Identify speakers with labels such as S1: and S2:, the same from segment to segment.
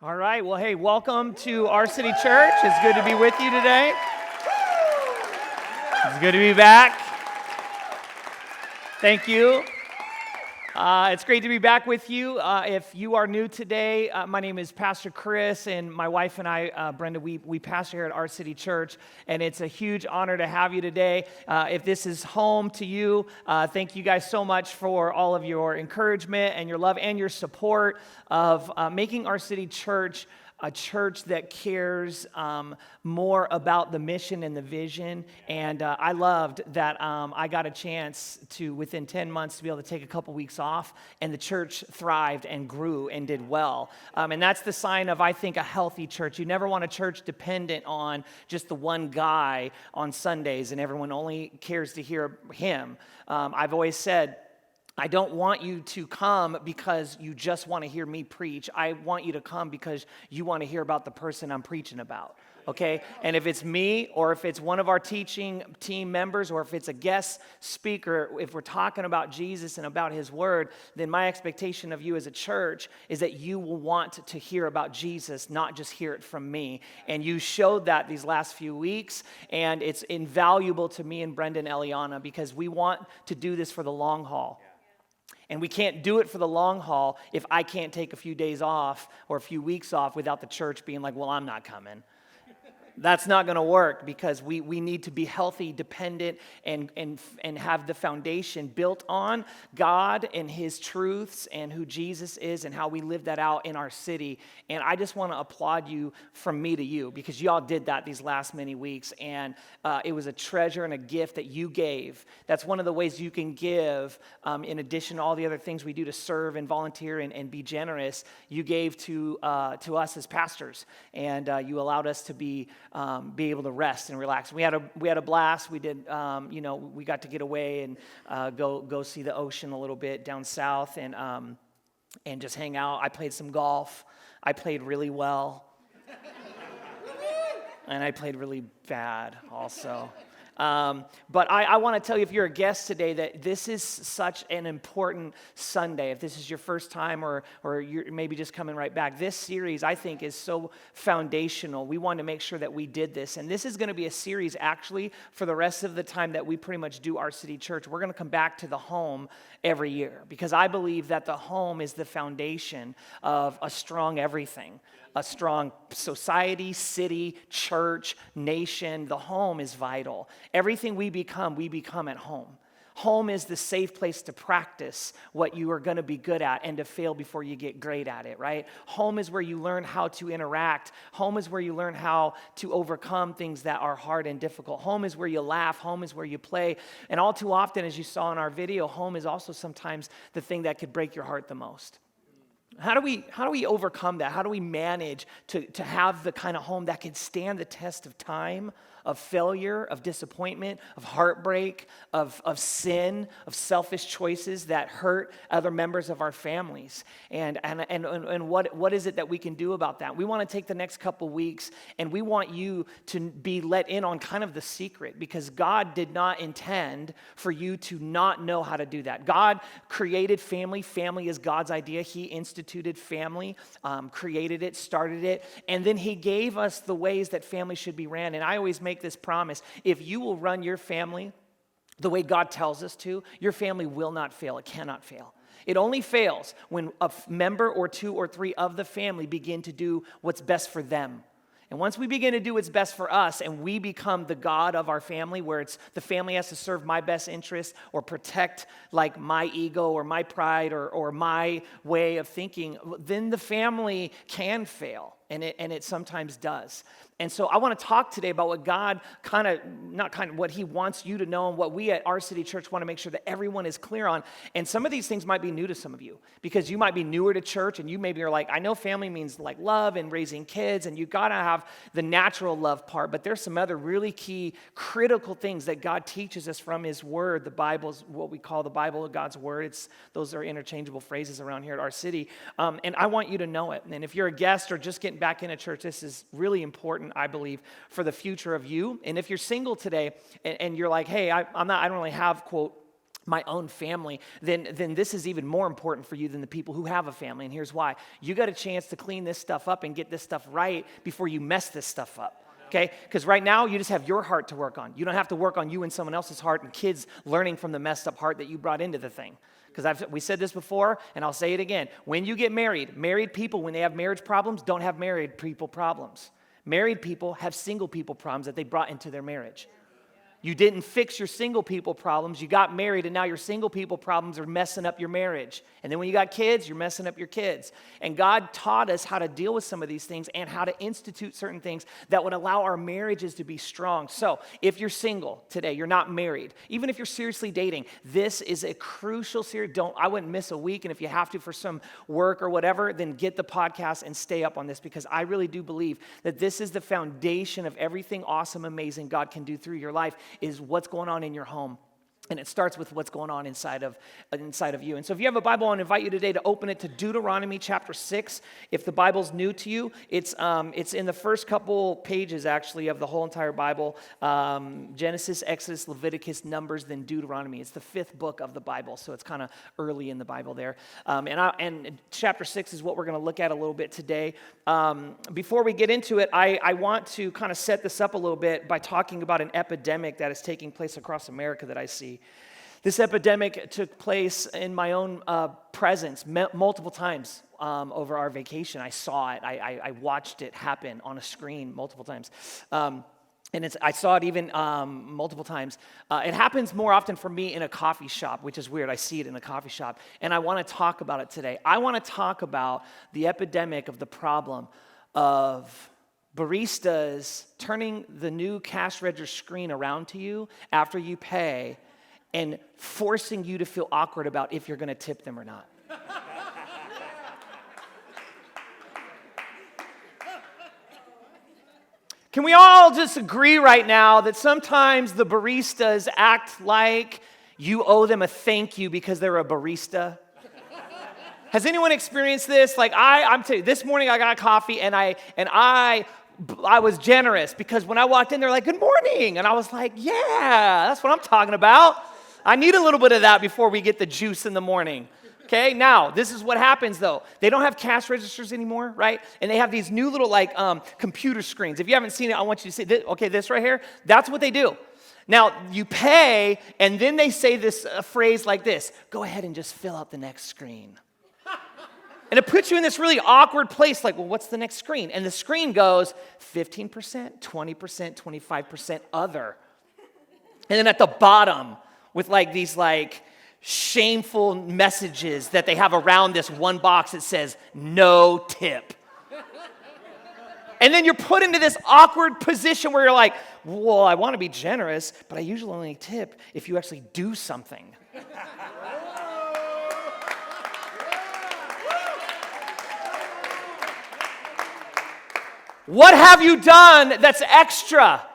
S1: All right, well, hey, welcome to our city church. It's good to be with you today. It's good to be back. Thank you. It's great to be back with you. If you are new today, my name is Pastor Chris, and my wife and I, Brenda, we pastor here at our city church, and it's a huge honor to have you today. If this is home to you, thank you guys so much for all of your encouragement and your love and your support of making our city church a church that cares more about the mission and the vision. And I loved that I got a chance to, within 10 months, to be able to take a couple weeks off, and the church thrived and grew and did well. And that's the sign of, I think, a healthy church. You never want a church dependent on just the one guy on Sundays and everyone only cares to hear him. I've always said, I don't want you to come because you just want to hear me preach. I want you to come because you want to hear about the person I'm preaching about, okay? And if it's me, or if it's one of our teaching team members, or if it's a guest speaker, if we're talking about Jesus and about his word, then my expectation of you as a church is that you will want to hear about Jesus, not just hear it from me. And you showed that these last few weeks, and it's invaluable to me and Brenda and Eliana, because we want to do this for the long haul. And we can't do it for the long haul if I can't take a few days off or a few weeks off without the church being like, well, I'm not coming. That's not going to work, because we need to be healthy, dependent, and have the foundation built on God and his truths and who Jesus is and how we live that out in our city. And I just want to applaud you from me to you, because y'all did that these last many weeks. And it was a treasure and a gift that you gave. That's one of the ways you can give, in addition to all the other things we do to serve and volunteer and be generous. You gave to us as pastors, and you allowed us to be able to rest and relax. We had a blast. We did, we got to get away and go see the ocean a little bit down south, and just hang out. I played some golf. I played really well, and I played really bad also. But I want to tell you, if you're a guest today, that this is such an important Sunday. If this is your first time, or you're maybe just coming right back, this series, I think, is so foundational. We wanted to make sure that we did this. And this is going to be a series, actually, for the rest of the time that we pretty much do our city church. We're going to come back to the home every year, because I believe that the home is the foundation of a strong everything. A strong society, city, church, nation. The home is vital. Everything we become at home. Home is the safe place to practice what you are going to be good at and to fail before you get great at it, right? Home is where you learn how to interact. Home is where you learn how to overcome things that are hard and difficult. Home is where you laugh. Home is where you play. And all too often, as you saw in our video, home is also sometimes the thing that could break your heart the most. How do we overcome that? How do we manage to have the kind of home that can stand the test of time, of failure, of disappointment, of heartbreak, of sin, of selfish choices that hurt other members of our families? And what is it that we can do about that? We want to take the next couple weeks, and we want you to be let in on kind of the secret, because God did not intend for you to not know how to do that. God created family. Family is God's idea. He instituted family, created it, started it, and then he gave us the ways that family should be ran. And I always make this promise: if you will run your family the way God tells us to, your family will not fail. It cannot fail. It only fails when a member or two or three of the family begin to do what's best for them. And once we begin to do what's best for us, and we become the God of our family, where it's the family has to serve my best interest or protect like my ego or my pride or my way of thinking, then the family can fail. And it sometimes does. And so I want to talk today about what God what he wants you to know, and what we at our city church want to make sure that everyone is clear on. And some of these things might be new to some of you, because you might be newer to church, and you maybe are like, I know family means like love and raising kids, and you got to have the natural love part, but there's some other really key, critical things that God teaches us from his word. The Bible's what we call the Bible of God's word. Those are interchangeable phrases around here at our city. And I want you to know it. And if you're a guest or just getting back into church, this is really important, I believe, for the future of you. And if you're single today and you're like, hey, I don't really have, quote, my own family, then this is even more important for you than the people who have a family. And here's why. You got a chance to clean this stuff up and get this stuff right before you mess this stuff up. Okay? Because right now, you just have your heart to work on. You don't have to work on you and someone else's heart and kids learning from the messed up heart that you brought into the thing. Because we said this before, and I'll say it again. When you get married people, when they have marriage problems, don't have married people problems. Married people have single people problems that they brought into their marriage. You didn't fix your single people problems. You got married, and now your single people problems are messing up your marriage. And then when you got kids, you're messing up your kids. And God taught us how to deal with some of these things and how to institute certain things that would allow our marriages to be strong. So if you're single today, you're not married, even if you're seriously dating, this is a crucial series. I wouldn't miss a week. And if you have to for some work or whatever, then get the podcast and stay up on this, because I really do believe that this is the foundation of everything awesome, amazing God can do through your life, is what's going on in your home. And it starts with what's going on inside of you. And so if you have a Bible, I want to invite you today to open it to Deuteronomy chapter 6. If the Bible's new to you, it's in the first couple pages, actually, of the whole entire Bible. Genesis, Exodus, Leviticus, Numbers, then Deuteronomy. It's the fifth book of the Bible, so it's kind of early in the Bible there. And chapter 6 is what we're going to look at a little bit today. Before we get into it, I want to kind of set this up a little bit by talking about an epidemic that is taking place across America that I see. This epidemic took place in my own presence multiple times over our vacation. I saw it. I watched it happen on a screen multiple times. I saw it even multiple times. It happens more often for me in a coffee shop, which is weird. I see it in a coffee shop. And I want to talk about it today. I want to talk about the epidemic of the problem of baristas turning the new cash register screen around to you after you pay and forcing you to feel awkward about if you're going to tip them or not. Can we all just agree right now that sometimes the baristas act like you owe them a thank you because they're a barista? Has anyone experienced this? Like I'm telling you, this morning I got a coffee and I was generous because when I walked in, they're like, "Good morning," and I was like, "Yeah, that's what I'm talking about. I need a little bit of that before we get the juice in the morning." Okay, now, this is what happens, though. They don't have cash registers anymore, right? And they have these new little, computer screens. If you haven't seen it, I want you to see this. Okay, this right here, that's what they do. Now, you pay, and then they say this phrase like this: "Go ahead and just fill out the next screen." And it puts you in this really awkward place, like, well, what's the next screen? And the screen goes 15%, 20%, 25% other. And then at the bottom, with these shameful messages that they have around this one box that says, "No tip." And then you're put into this awkward position where you're like, well, I want to be generous, but I usually only tip if you actually do something. What have you done that's extra?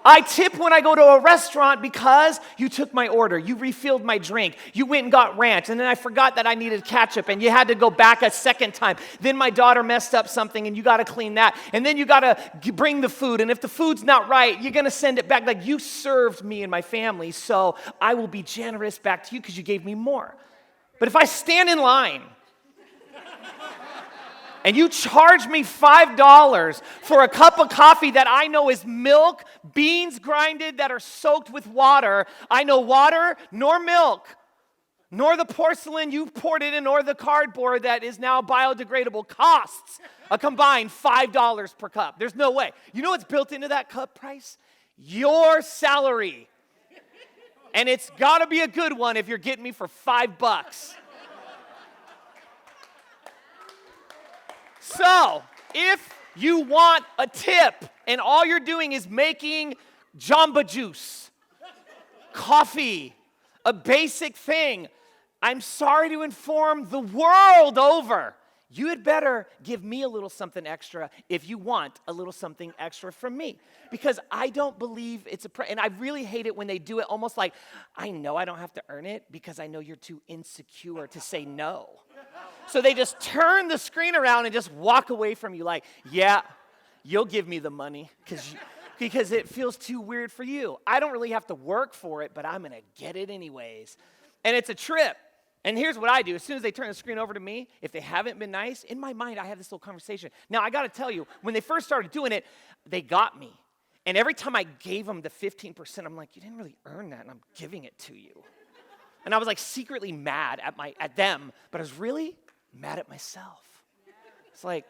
S1: I tip when I go to a restaurant because you took my order, you refilled my drink, you went and got ranch, and then I forgot that I needed ketchup, and you had to go back a second time. Then my daughter messed up something, and you got to clean that, and then you got to bring the food, and if the food's not right, you're going to send it back. Like, you served me and my family, so I will be generous back to you because you gave me more. But if I stand in line and you charge me $5 for a cup of coffee that I know is milk, beans grinded that are soaked with water, I know water nor milk, nor the porcelain you poured it in, nor the cardboard that is now biodegradable costs a combined $5 per cup. There's no way. You know what's built into that cup price? Your salary. And it's got to be a good one if you're getting me for $5. So, if you want a tip and all you're doing is making Jamba Juice, coffee, a basic thing, I'm sorry to inform the world over, you had better give me a little something extra if you want a little something extra from me. Because I don't believe it's and I really hate it when they do it almost like, I know I don't have to earn it because I know you're too insecure to say no. So they just turn the screen around and just walk away from you like, yeah, you'll give me the money because it feels too weird for you. I don't really have to work for it, but I'm going to get it anyways. And it's a trip. And here's what I do. As soon as they turn the screen over to me, if they haven't been nice, in my mind, I have this little conversation. Now, I got to tell you, when they first started doing it, they got me. And every time I gave them the 15%, I'm like, you didn't really earn that, and I'm giving it to you. And I was like secretly mad at them, but I was really mad at myself. It's like,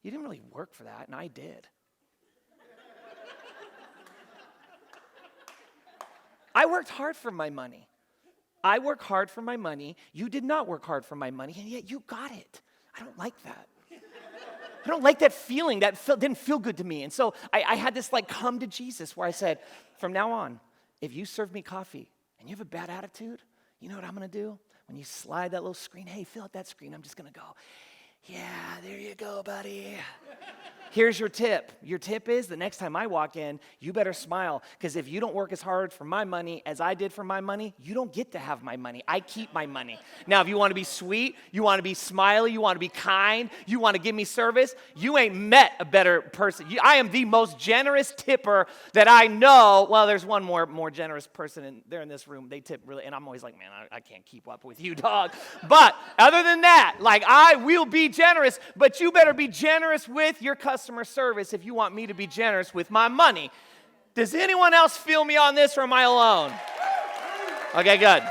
S1: you didn't really work for that, and I did. I worked hard for my money. I work hard for my money. You did not work hard for my money, and yet you got it. I don't like that. I don't like that feeling. That didn't feel good to me. And so I had this like come to Jesus where I said, from now on, if you serve me coffee and you have a bad attitude, you know what I'm going to do? When you slide that little screen, hey, fill out that screen, I'm just going to go, yeah, there you go, buddy. Here's your tip. Your tip is the next time I walk in, you better smile, because if you don't work as hard for my money as I did for my money, you don't get to have my money. I keep my money. Now, if you want to be sweet, you want to be smiley, you want to be kind, you want to give me service, you ain't met a better person. I am the most generous tipper that I know. Well, there's one more generous person in this room. They tip really, and I'm always like, man, I can't keep up with you, dog. But other than that, like I will be generous, but you better be generous with your customer service if you want me to be generous with my money. Does anyone else feel me on this, or am I alone? Okay, good.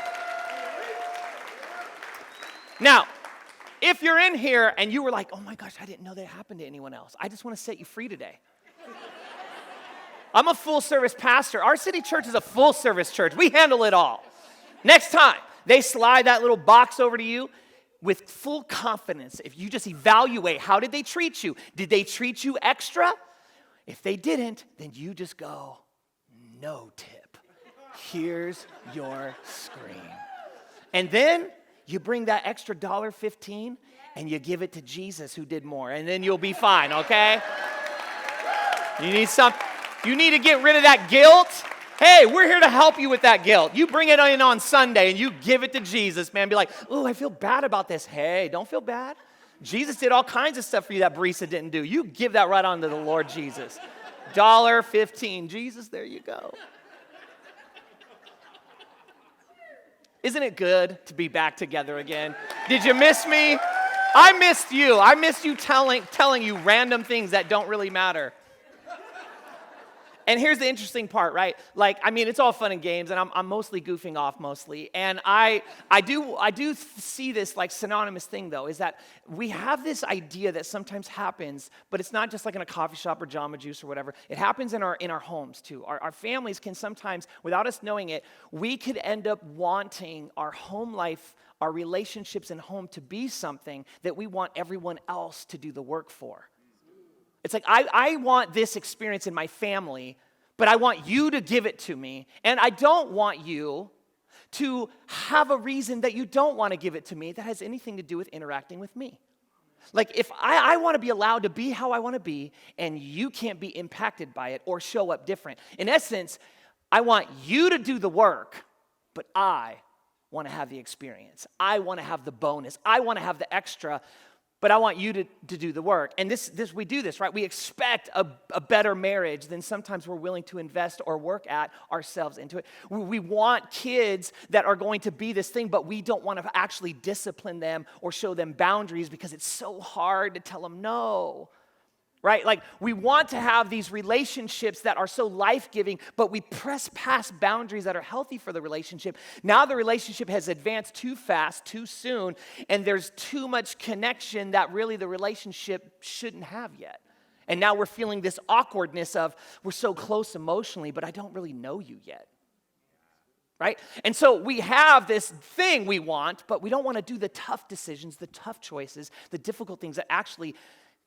S1: Now, if you're in here and you were like, oh my gosh, I didn't know that happened to anyone else, I just want to set you free today. I'm a full-service pastor. Our city church is a full-service church. We handle it all. Next time they slide that little box over to you, with full confidence, if you just evaluate, how did they treat you? Did they treat you extra? If they didn't, then you just go, no tip. Here's your screen. And then you bring that extra $1.15 and you give it to Jesus who did more, and then you'll be fine, okay? You need to get rid of that guilt. Hey, we're here to help you with that guilt. You bring it in on Sunday and you give it to Jesus, man. Be like, oh, I feel bad about this. Hey, don't feel bad. Jesus did all kinds of stuff for you that barista didn't do. You give that right on to the Lord Jesus. $1.15. Jesus, there you go. Isn't it good to be back together again? Did you miss me? I missed you. I missed you telling you random things that don't really matter. And here's the interesting part, right? Like, I mean, it's all fun and games, and I'm mostly goofing off mostly. And I do see this like synonymous thing, though, is that we have this idea that sometimes happens, but it's not just like in a coffee shop or Jamba Juice or whatever. It happens in our homes, too. Our families can sometimes, without us knowing it, we could end up wanting our home life, our relationships in home to be something that we want everyone else to do the work for. It's like, I want this experience in my family, but I want you to give it to me, and I don't want you to have a reason that you don't want to give it to me that has anything to do with interacting with me. Like, if I want to be allowed to be how I want to be, and you can't be impacted by it or show up different. In essence, I want you to do the work, but I want to have the experience. I want to have the bonus. I want to have the extra, but I want you to do the work. And this we do this, right? We expect a better marriage than sometimes we're willing to invest or work at ourselves into it. We want kids that are going to be this thing, but we don't want to actually discipline them or show them boundaries because it's so hard to tell them no. Right? Like, we want to have these relationships that are so life-giving, but we press past boundaries that are healthy for the relationship. Now the relationship has advanced too fast, too soon, and there's too much connection that really the relationship shouldn't have yet. And now we're feeling this awkwardness of, we're so close emotionally, but I don't really know you yet. Right? And so we have this thing we want, but we don't want to do the tough decisions, the tough choices, the difficult things that actually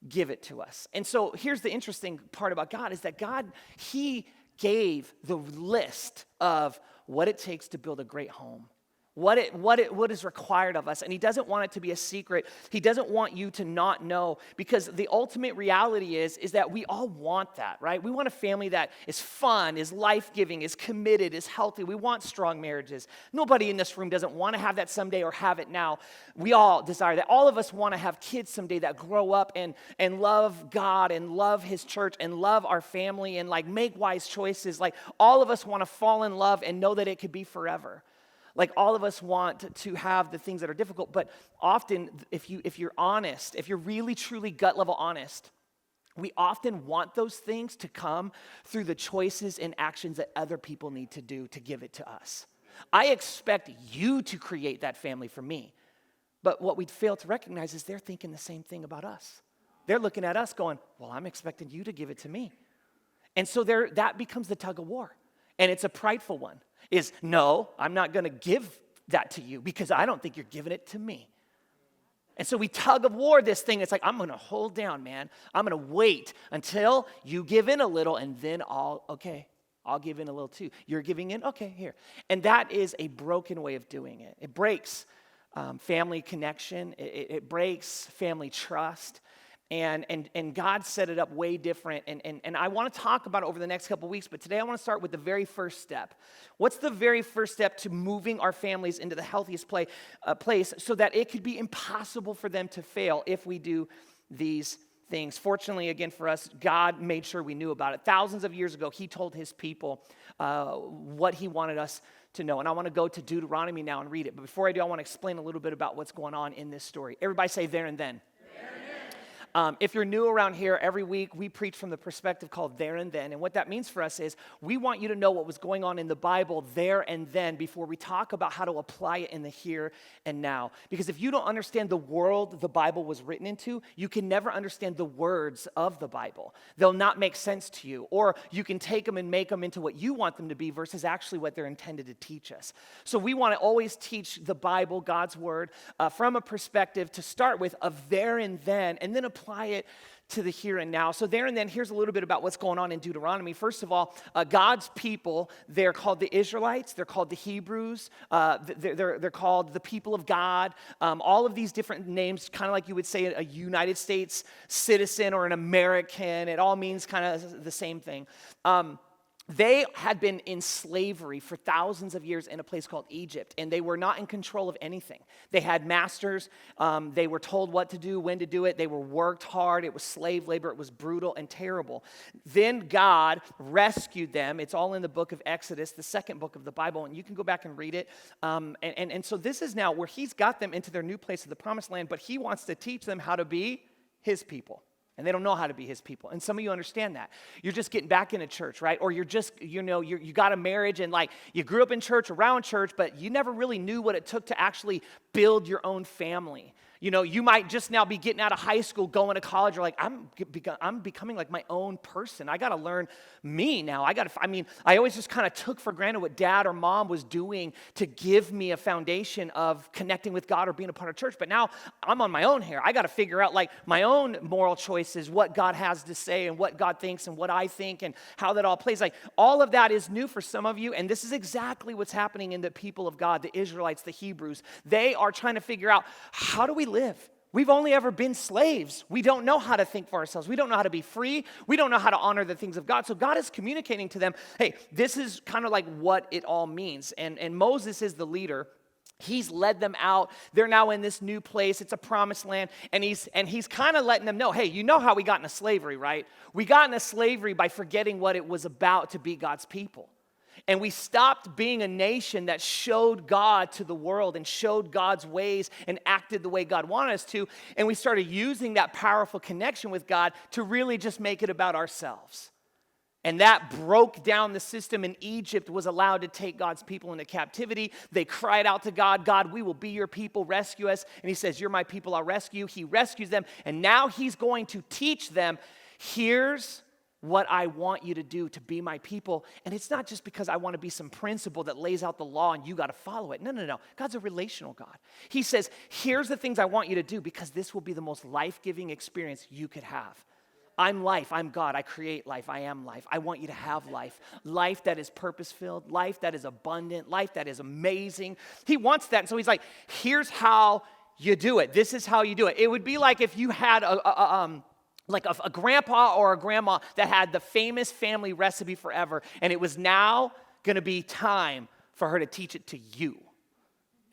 S1: give it to us. And so here's the interesting part about God is that God, He gave the list of what it takes to build a great home. What is required of us. And He doesn't want it to be a secret. He doesn't want you to not know, because the ultimate reality is that we all want that, right? We want a family that is fun, is life-giving, is committed, is healthy. We want strong marriages. Nobody in this room doesn't want to have that someday or have it now. We all desire that. All of us want to have kids someday that grow up and love God and love His church and love our family and like make wise choices. Like, all of us want to fall in love and know that it could be forever. Like all of us want to have the things that are difficult, but often if you're honest, if you're really truly gut level honest, we often want those things to come through the choices and actions that other people need to do to give it to us. I expect you to create that family for me. But what we fail to recognize is they're thinking the same thing about us. They're looking at us going, well, I'm expecting you to give it to me. And so that becomes the tug of war. And it's a prideful one. Is no, I'm not going to give that to you because I don't think you're giving it to me. And so we tug of war this thing. It's like, I'm going to hold down, man. I'm going to wait until you give in a little and then I'll give in a little too. You're giving in? Okay, here. And that is a broken way of doing it. It breaks family connection. It breaks family trust. And God set it up way different. And I want to talk about it over the next couple of weeks, but today I want to start with the very first step. What's the very first step to moving our families into the healthiest place so that it could be impossible for them to fail if we do these things? Fortunately, again, for us, God made sure we knew about it. Thousands of years ago, he told his people what he wanted us to know. And I want to go to Deuteronomy now and read it. But before I do, I want to explain a little bit about what's going on in this story. Everybody say there and then. If you're new around here, every week we preach from the perspective called there and then. And what that means for us is we want you to know what was going on in the Bible there and then before we talk about how to apply it in the here and now. Because if you don't understand the world the Bible was written into, you can never understand the words of the Bible. They'll not make sense to you. Or you can take them and make them into what you want them to be versus actually what they're intended to teach us. So we want to always teach the Bible, God's word, from a perspective to start with of there and then apply it to the here and now. So there and then, here's a little bit about what's going on in Deuteronomy. First of all, God's people, they're called the Israelites, they're called the Hebrews, they're called the people of God. All of these different names, kind of like you would say a United States citizen or an American, it all means kind of the same thing. They had been in slavery for thousands of years in a place called Egypt, and they were not in control of anything. They had masters. They were told what to do, when to do it. They were worked hard. It was slave labor. It was brutal and terrible. Then God rescued them. It's all in the book of Exodus, the second book of the Bible, and you can go back and read it. And so this is now where he's got them into their new place of the promised land, but he wants to teach them how to be his people. And they don't know how to be his people. And some of you understand that. You're just getting back into church, right? Or you're just, you got a marriage and like you grew up in church, around church, but you never really knew what it took to actually build your own family. You know, you might just now be getting out of high school, going to college. You're like, I'm becoming like my own person. I got to learn me now. I always just kind of took for granted what dad or mom was doing to give me a foundation of connecting with God or being a part of church. But now I'm on my own here. I got to figure out like my own moral choices, what God has to say and what God thinks and what I think and how that all plays. Like all of that is new for some of you. And this is exactly what's happening in the people of God, the Israelites, the Hebrews. They are trying to figure out, how do we live? We've only ever been slaves. We don't know how to think for ourselves. We don't know how to be free. We don't know how to honor the things of God. So God is communicating to them, hey, this is kind of like what it all means. And Moses is the leader. He's led them out. They're now in this new place. It's a promised land. And he's kind of letting them know, hey, you know how we got into slavery, right? We got into slavery by forgetting what it was about to be God's people. And we stopped being a nation that showed God to the world and showed God's ways and acted the way God wanted us to. And we started using that powerful connection with God to really just make it about ourselves. And that broke down the system, and Egypt was allowed to take God's people into captivity. They cried out to God, God, we will be your people, rescue us. And he says, you're my people, I'll rescue you. He rescues them, and now he's going to teach them, here's what I want you to do to be my people. And it's not just because I want to be some principle that lays out the law and you got to follow it. No. God's a relational God. He says, here's the things I want you to do because this will be the most life-giving experience you could have. I'm life. I'm God. I create life. I am life. I want you to have life. Life that is purpose-filled. Life that is abundant. Life that is amazing. He wants that. And so he's like, here's how you do it. This is how you do it. It would be like if you had a grandpa or a grandma that had the famous family recipe forever, and it was now going to be time for her to teach it to you.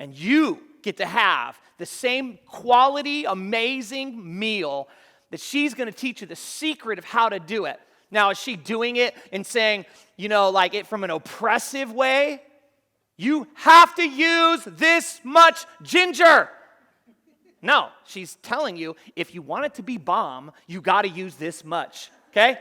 S1: And you get to have the same quality, amazing meal that she's going to teach you the secret of how to do it. Now, is she doing it and saying, like it from an oppressive way? You have to use this much ginger. No, she's telling you, if you want it to be bomb, you got to use this much, okay?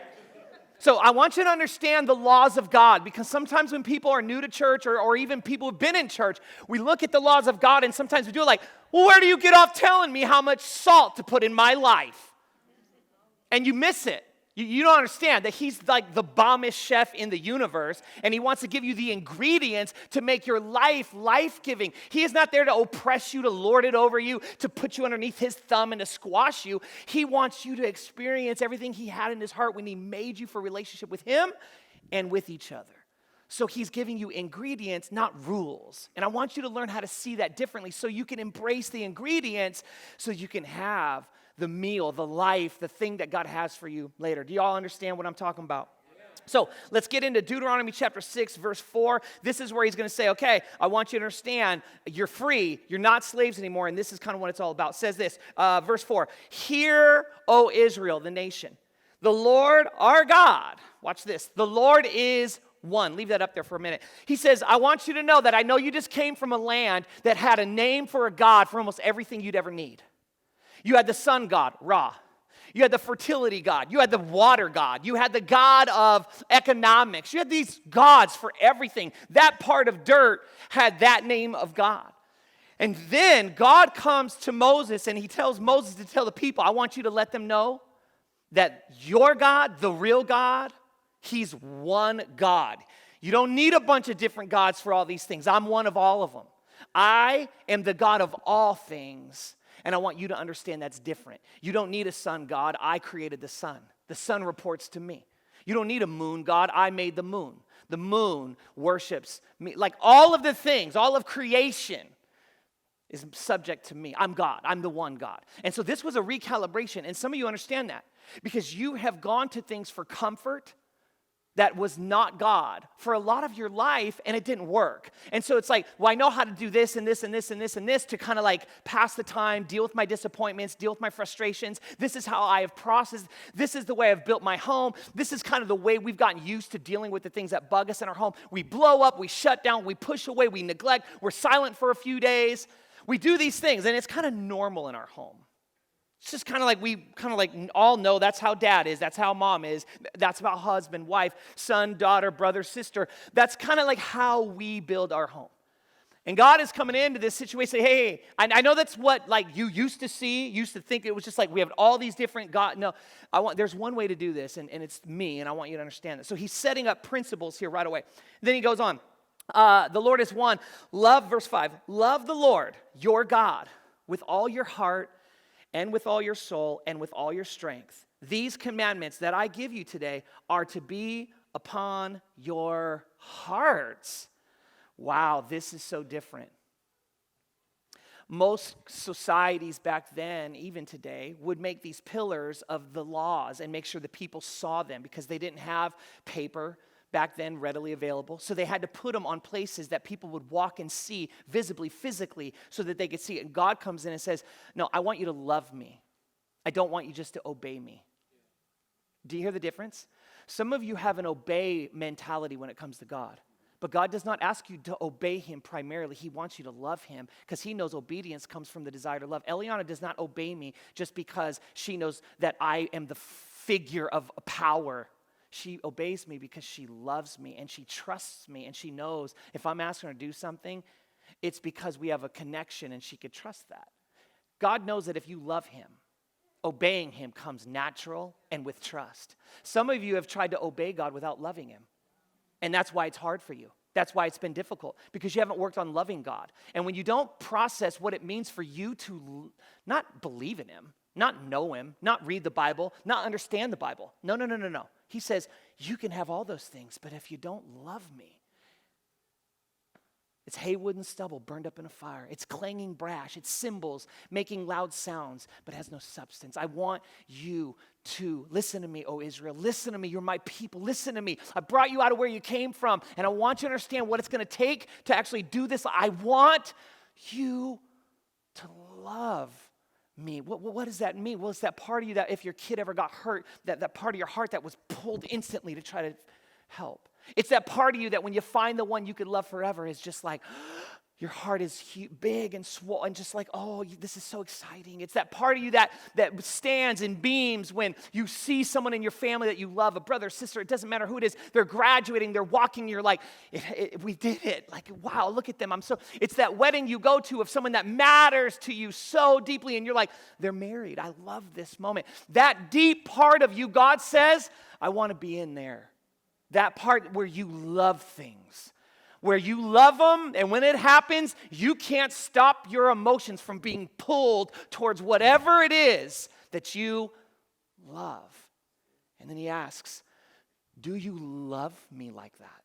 S1: So I want you to understand the laws of God, because sometimes when people are new to church or even people who've been in church, we look at the laws of God and sometimes we do it like, well, where do you get off telling me how much salt to put in my life? And you miss it. You don't understand that he's like the bombest chef in the universe, and he wants to give you the ingredients to make your life life-giving. He is not there to oppress you, to lord it over you, to put you underneath his thumb and to squash you. He wants you to experience everything he had in his heart when he made you for relationship with him and with each other. So he's giving you ingredients, not rules. And I want you to learn how to see that differently so you can embrace the ingredients so you can have the meal, the life, the thing that God has for you later. Do you all understand what I'm talking about? So let's get into Deuteronomy chapter 6, verse 4. This is where he's going to say, okay, I want you to understand, you're free, you're not slaves anymore, and this is kind of what it's all about. It says this, verse 4, Hear, O Israel, the nation, the Lord our God, watch this, the Lord is one. Leave that up there for a minute. He says, I want you to know that I know you just came from a land that had a name for a God for almost everything you'd ever need. You had the sun god, Ra. You had the fertility god. You had the water god. You had the god of economics. You had these gods for everything. That part of dirt had that name of God. And then God comes to Moses and he tells Moses to tell the people, I want you to let them know that your God, the real God, he's one God. You don't need a bunch of different gods for all these things. I'm one of all of them. I am the God of all things. And I want you to understand that's different. You don't need a sun god. I created the sun. The sun reports to me. You don't need a moon god. I made the moon. The moon worships me. Like all of the things, all of creation is subject to me. I'm God. I'm the one God. And so this was a recalibration. And some of you understand that because you have gone to things for comfort that was not God for a lot of your life, and it didn't work. And so it's like, well, I know how to do this and this and this and this and this to kind of like pass the time, deal with my disappointments, deal with my frustrations. This is how I have processed. This is the way I've built my home. This is kind of the way we've gotten used to dealing with the things that bug us in our home. We blow up, we shut down, we push away, we neglect, we're silent for a few days. We do these things, and it's kind of normal in our home. It's just kind of like we kind of like all know that's how dad is, that's how mom is, that's about husband, wife, son, daughter, brother, sister. That's kind of like how we build our home. And God is coming into this situation saying, hey, I know that's what like you used to see, used to think it was just like we have all these different God. No, there's one way to do this, and it's me, and I want you to understand that. So he's setting up principles here right away. Then he goes on, the Lord is one. Love, verse 5, love the Lord, your God, with all your heart, and with all your soul, and with all your strength. These commandments that I give you today are to be upon your hearts. Wow, this is so different. Most societies back then, even today, would make these pillars of the laws and make sure the people saw them because they didn't have paper back then readily available. So they had to put them on places that people would walk and see visibly, physically, so that they could see it. And God comes in and says, no, I want you to love me. I don't want you just to obey me. Do you hear the difference? Some of you have an obey mentality when it comes to God. But God does not ask you to obey him primarily. He wants you to love him because he knows obedience comes from the desire to love. Eliana does not obey me just because she knows that I am the figure of power. She obeys me because she loves me and she trusts me and she knows if I'm asking her to do something, it's because we have a connection and she could trust that. God knows that if you love him, obeying him comes natural and with trust. Some of you have tried to obey God without loving him, and that's why it's hard for you. That's why it's been difficult, because you haven't worked on loving God. And when you don't process what it means for you to not believe in him, not know him, not read the Bible, not understand the Bible. No. He says, you can have all those things, but if you don't love me, it's hay, wood, and stubble burned up in a fire. It's clanging brass. It's cymbals making loud sounds, but has no substance. I want you to listen to me, O Israel. Listen to me. You're my people. Listen to me. I brought you out of where you came from, and I want you to understand what it's going to take to actually do this. I want you to love me. What does that mean? Well, it's that part of you that if your kid ever got hurt, that part of your heart that was pulled instantly to try to help. It's that part of you that when you find the one you could love forever is just like, your heart is big and swollen, just like, oh, this is so exciting. It's that part of you that stands and beams when you see someone in your family that you love, a brother, sister, it doesn't matter who it is. They're graduating, they're walking, you're like, we did it. Like, wow, look at them. It's that wedding you go to of someone that matters to you so deeply, and you're like, they're married. I love this moment. That deep part of you, God says, I want to be in there. That part where you love things. Where you love them, and when it happens, you can't stop your emotions from being pulled towards whatever it is that you love. And then he asks, do you love me like that?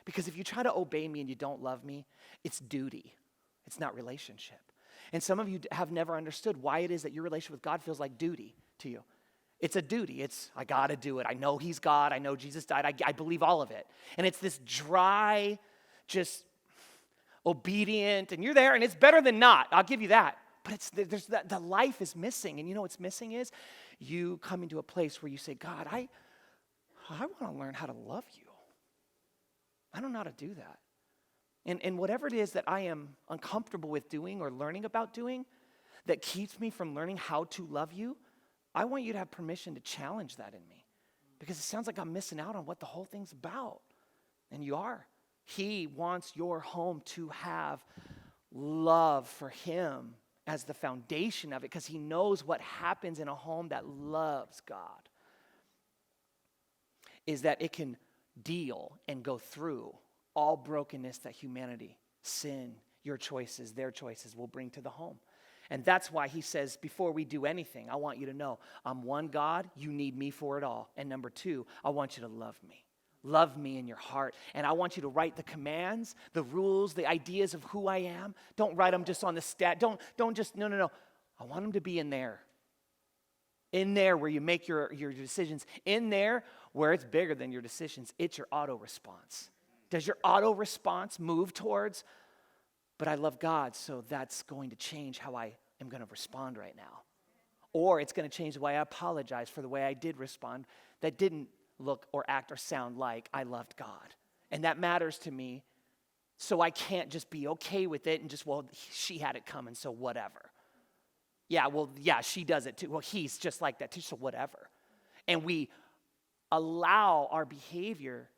S1: Because if you try to obey me and you don't love me, it's duty. It's not relationship. And some of you have never understood why it is that your relationship with God feels like duty to you. It's a duty. It's, I got to do it. I know he's God. I know Jesus died. I believe all of it. And it's this dry, just obedient, and you're there, and it's better than not. I'll give you that. But the life is missing. And you know what's missing is you coming to a place where you say, God, I want to learn how to love you. I don't know how to do that. And whatever it is that I am uncomfortable with doing or learning about doing that keeps me from learning how to love you, I want you to have permission to challenge that in me, because it sounds like I'm missing out on what the whole thing's about. And you are. He wants your home to have love for him as the foundation of it, because he knows what happens in a home that loves God is that it can deal and go through all brokenness that humanity, sin, your choices, their choices will bring to the home. And that's why he says, before we do anything, I want you to know, I'm one God, you need me for it all. And number two, I want you to love me. Love me in your heart. And I want you to write the commands, the rules, the ideas of who I am. Don't write them just on the Don't just, no. I want them to be in there. In there where you make your decisions. In there where it's bigger than your decisions. It's your auto response. Does your auto response move towards, but I love God, so that's going to change how I am going to respond right now. Or it's going to change the way I apologize for the way I did respond that didn't look or act or sound like I loved God. And that matters to me, so I can't just be okay with it and just, well, she had it coming, so whatever. Yeah, she does it too. Well, he's just like that too, so whatever. And we allow our behavior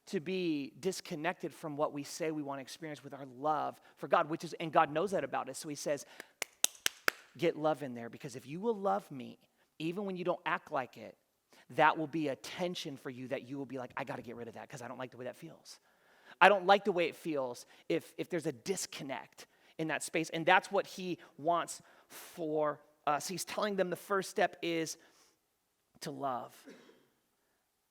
S1: to be disconnected from what we say we want to experience with our love for God, and God knows that about us. So he says, get love in there, because if you will love me, even when you don't act like it, that will be a tension for you that you will be like, I got to get rid of that because I don't like the way that feels. I don't like the way it feels if there's a disconnect in that space. And that's what he wants for us. He's telling them the first step is to love.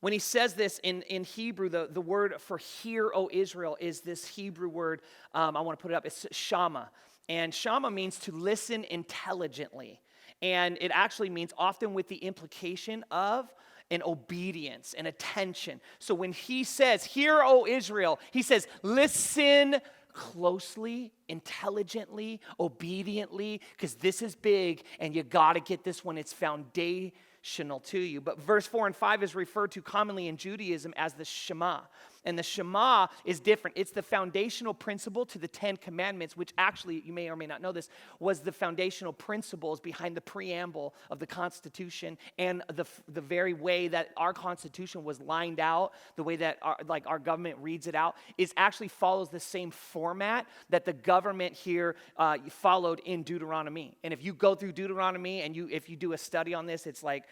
S1: When he says this in Hebrew, the word for hear, O Israel, is this Hebrew word, I want to put it up, it's shama. And shama means to listen intelligently. And it actually means often with the implication of an obedience and attention. So when he says, hear, O Israel, he says, listen closely, intelligently, obediently, because this is big and you got to get this when it's foundational to you. But verse 4 and 5 is referred to commonly in Judaism as the Shema. And the Shema is different. It's the foundational principle to the 10 Commandments, which actually, you may or may not know this, was the foundational principles behind the preamble of the Constitution and the very way that our Constitution was lined out, the way that our government reads it out, is actually follows the same format that the government here followed in Deuteronomy. And if you go through Deuteronomy and if you do a study on this, it's like,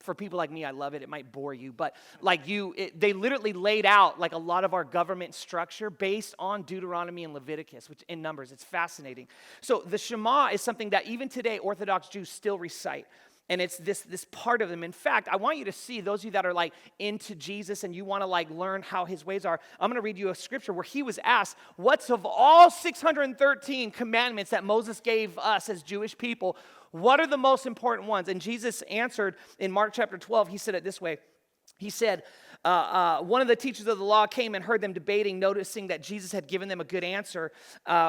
S1: for people like me, I love it. It might bore you, but they literally laid out like a lot of our government structure based on Deuteronomy and Leviticus, which in Numbers, it's fascinating. So the Shema is something that even today Orthodox Jews still recite. And it's this part of them. In fact, I want you to see, those of you that are like into Jesus and you want to like learn how his ways are, I'm going to read you a scripture where he was asked, what's of all 613 commandments that Moses gave us as Jewish people, what are the most important ones? And Jesus answered in Mark chapter 12, he said it this way. He said, one of the teachers of the law came and heard them debating, noticing that Jesus had given them a good answer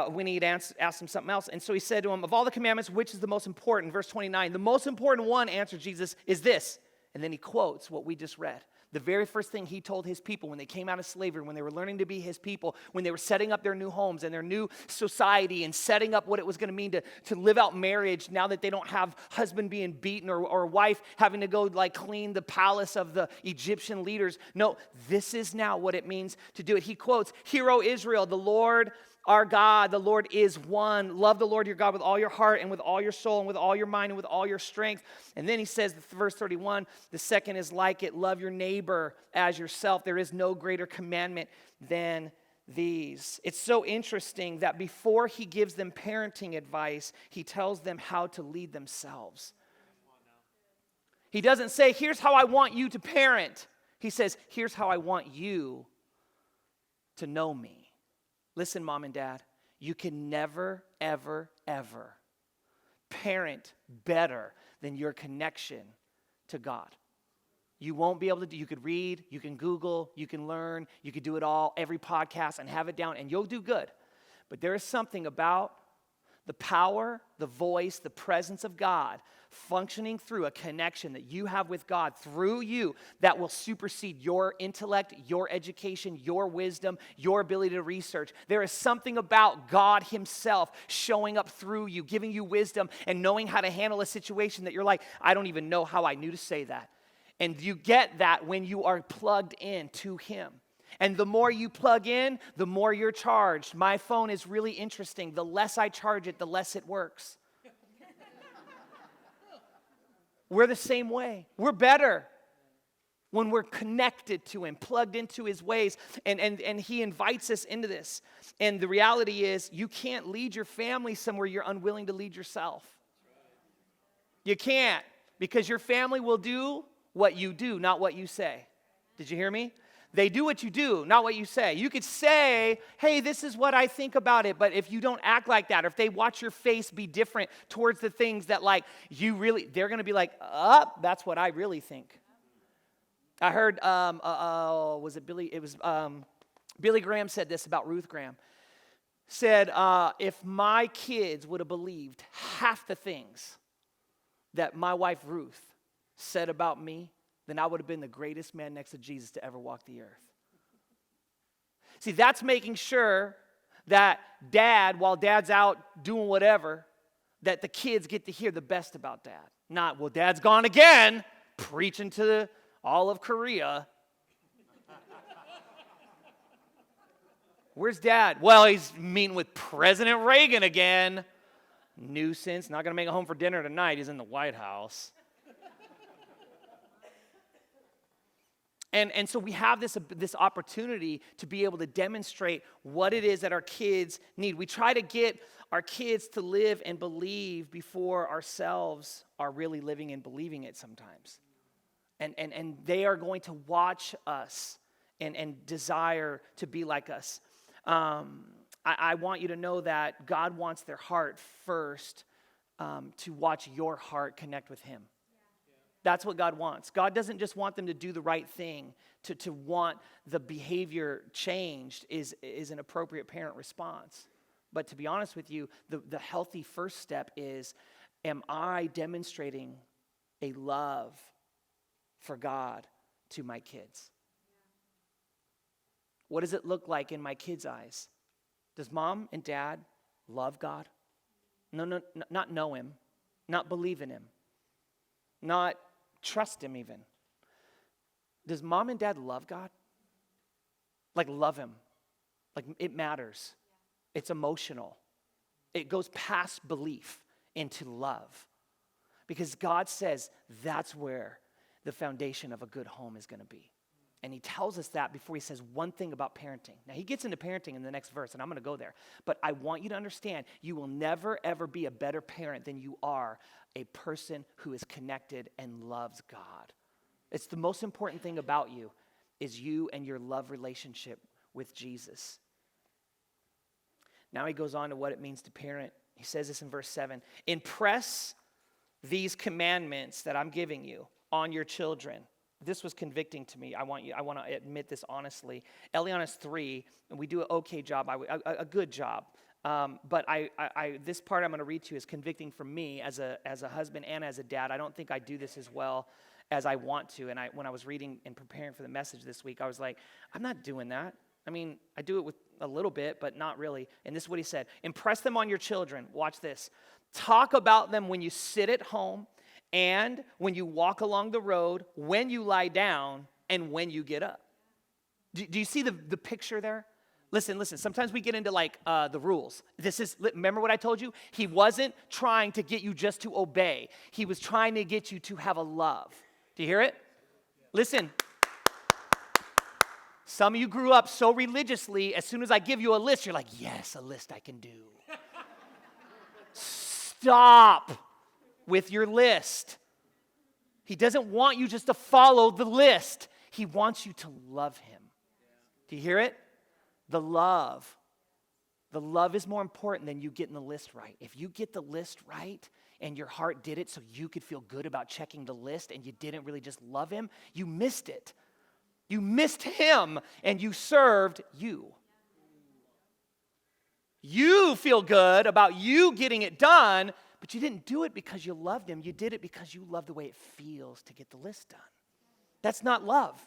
S1: when he had asked them something else. And so he said to him, of all the commandments, which is the most important? Verse 29, the most important one, answered Jesus, is this. And then he quotes what we just read. The very first thing he told his people when they came out of slavery, when they were learning to be his people, when they were setting up their new homes and their new society and setting up what it was going to mean to live out marriage now that they don't have husband being beaten or wife having to go like clean the palace of the Egyptian leaders. No, this is now what it means to do it. He quotes, "Hear, O Israel, the Lord our God, the Lord is one. Love the Lord your God with all your heart and with all your soul and with all your mind and with all your strength." And then he says, verse 31, the second is like it. Love your neighbor as yourself. There is no greater commandment than these. It's so interesting that before he gives them parenting advice, he tells them how to lead themselves. He doesn't say, here's how I want you to parent. He says, here's how I want you to know me. Listen, mom and dad, you can never, ever, ever parent better than your connection to God. You won't be able to do, you could read, you can Google, you can learn, you could do it all, every podcast and have it down, and you'll do good. But there is something about the power, the voice, the presence of God functioning through a connection that you have with God through you that will supersede your intellect, your education, your wisdom, your ability to research. There is something about God himself showing up through you, giving you wisdom and knowing how to handle a situation that you're like, I don't even know how I knew to say that. And you get that when you are plugged in to him. And the more you plug in, the more you're charged. My phone is really interesting. The less I charge it, the less it works. We're the same way. We're better when we're connected to him, plugged into his ways, and he invites us into this. And the reality is, you can't lead your family somewhere you're unwilling to lead yourself. You can't, because your family will do what you do, not what you say. Did you hear me? They do what you do, not what you say. You could say, hey, this is what I think about it, but if you don't act like that, or if they watch your face be different towards the things that like you really, they're going to be like, that's what I really think. I heard, was it Billy? It was Billy Graham said this about Ruth Graham. Said, if my kids would have believed half the things that my wife Ruth said about me, then I would have been the greatest man next to Jesus to ever walk the earth. See, that's making sure that dad, while dad's out doing whatever, that the kids get to hear the best about dad. Not, well, dad's gone again, preaching to all of Korea. Where's dad? Well, he's meeting with President Reagan again. Nuisance, not going to make it home for dinner tonight. He's in the White House. And so we have this opportunity to be able to demonstrate what it is that our kids need. We try to get our kids to live and believe before ourselves are really living and believing it sometimes. And they are going to watch us and desire to be like us. I want you to know that God wants their heart first to watch your heart connect with him. That's what God wants. God doesn't just want them to do the right thing. To want the behavior changed is an appropriate parent response. But to be honest with you, the healthy first step is, am I demonstrating a love for God to my kids? What does it look like in my kids' eyes? Does mom and dad love God? No, not know him, not believe in him, not trust him even. Does mom and dad love God? Like love him. Like it matters. It's emotional. It goes past belief into love. Because God says that's where the foundation of a good home is going to be. And he tells us that before he says one thing about parenting. Now, he gets into parenting in the next verse, and I'm going to go there. But I want you to understand, you will never, ever be a better parent than you are a person who is connected and loves God. It's the most important thing about you is you and your love relationship with Jesus. Now he goes on to what it means to parent. He says this in verse 7. Impress these commandments that I'm giving you on your children. This was convicting to me. I want to admit this honestly. Eliana's 3, and we do an okay job, a good job But this part I'm going to read to you is convicting for me as a husband and as a dad. I don't think I do this as well as I want to. And when I was reading and preparing for the message this week, I was like, I'm not doing that. I mean, I do it with a little bit, but not really. And this is what he said. Impress them on your children. Watch this. Talk about them when you sit at home and when you walk along the road, when you lie down, and when you get up. Do you see the picture there? Listen. Sometimes we get into the rules. Remember what I told you? He wasn't trying to get you just to obey. He was trying to get you to have a love. Do you hear it? Listen. Some of you grew up so religiously, as soon as I give you a list, you're like, yes, a list I can do. Stop with your list. He doesn't want you just to follow the list. He wants you to love him. Do you hear it? The love. The love is more important than you getting the list right. If you get the list right and your heart did it so you could feel good about checking the list and you didn't really just love him, you missed it. You missed him and you served you. You feel good about you getting it done, but you didn't do it because you loved him. You did it because you love the way it feels to get the list done. That's not love.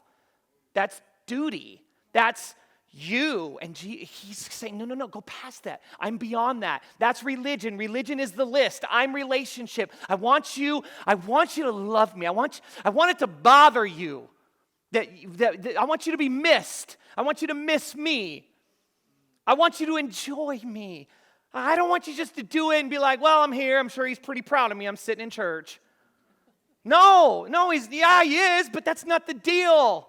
S1: That's duty. That's you. And he's saying, no, go past that. I'm beyond that. That's religion. Religion is the list. I'm relationship. I want you to love me. I want it to bother you. That I want you to be missed. I want you to miss me. I want you to enjoy me. I don't want you just to do it and be like, well, I'm here. I'm sure he's pretty proud of me. I'm sitting in church. No, he is, but that's not the deal.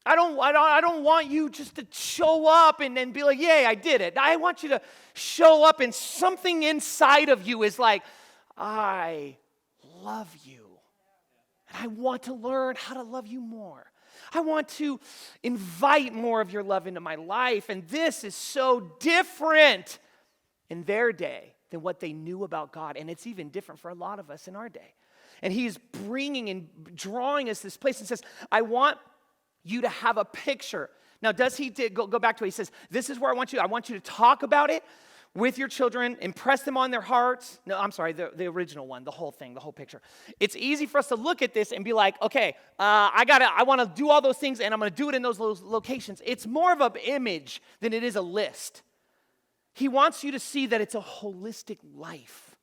S1: I don't want you just to show up and then be like, yay, I did it. I want you to show up and something inside of you is like, I love you. And I want to learn how to love you more. I want to invite more of your love into my life. And this is so different in their day than what they knew about God. And it's even different for a lot of us in our day. And he's bringing and drawing us this place and says, I want you to have a picture. Now, does he go back to it? He says, this is where I want you. I want you to talk about it with your children, impress them on their hearts. No, I'm sorry, the original one, the whole thing, the whole picture. It's easy for us to look at this and be like, okay, I want to do all those things and I'm going to do it in those locations. It's more of an image than it is a list. He wants you to see that it's a holistic life.